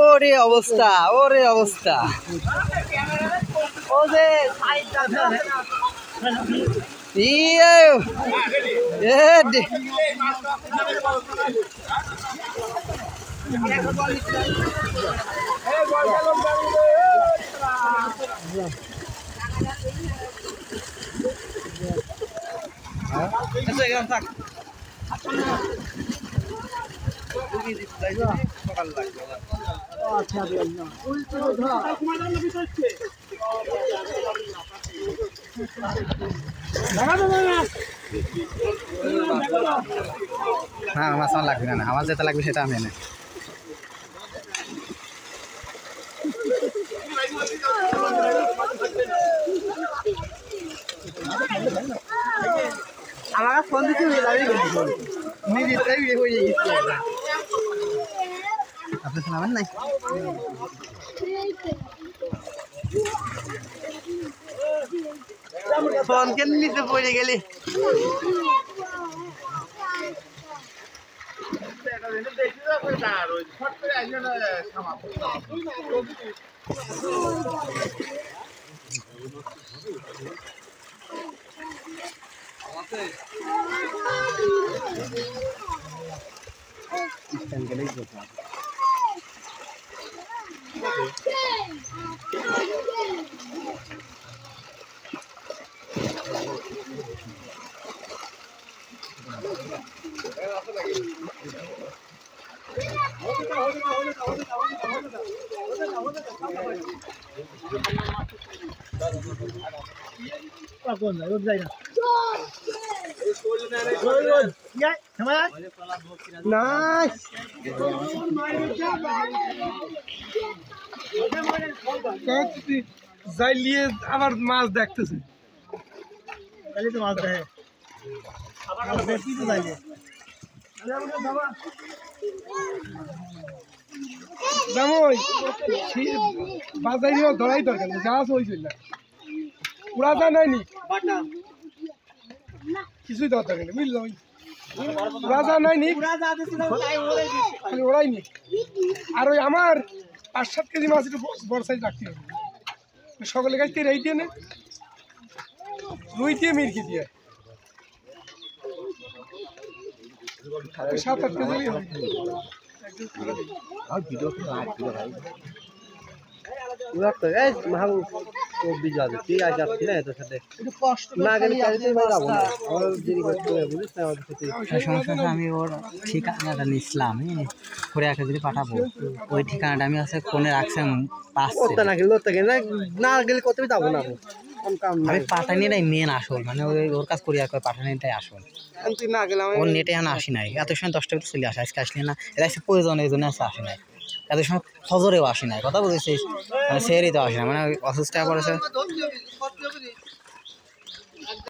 ওরে অবস্থা, ওরে অবস্থা। ও যে না আমার সামান লাগবে না, আমার যেটা লাগবে সেটা আমি এনে। আমার ফোন দিতে আপনি শোনাবেন নাই? ফোন কেন নিচে পড়ে গেলি? যাইলিয়ে আবার মাছ দেখতেছে, তো মাছ দেখে বাজাই ধরাই দরকার যা হয়েছিল উড়া যা নাইনি কিছুই দরকার নেই বুঝলো, উড়া যা নাইনি খালি ওড়াইনি। আর ওই আমার 5-7 কেজি মাছ একটু বড় সাইজ রাখতে হবে, সকলে কাছ থেকে রেই দিয়ে নে, রুই দিয়ে মিরকি দিয়ে 7-8 কেজি আমি ওর ঠিকানাটা নিচ্ছিলাম করে একটা যদি পাঠাবো, ওই ঠিকানাটা আমি আছে ফোনে রাখছি না গেলে কত যাবো না আমি পাঠানিটাই মেন আসল, মানে ওর কাজ করি আর পাঠানিটাই আসল। ওর নেটে এখন আসি নাই, এত সময় 10টা করে চলে আসে, আজকে আসলে না এটা আসছে প্রয়োজন, এই জন্য আসে আসি নাই, এত সময় খবরেও আসি নাই, কথা বুঝেছিস, মানে সেরই তো আসে না, মানে অসুস্থ করেছে।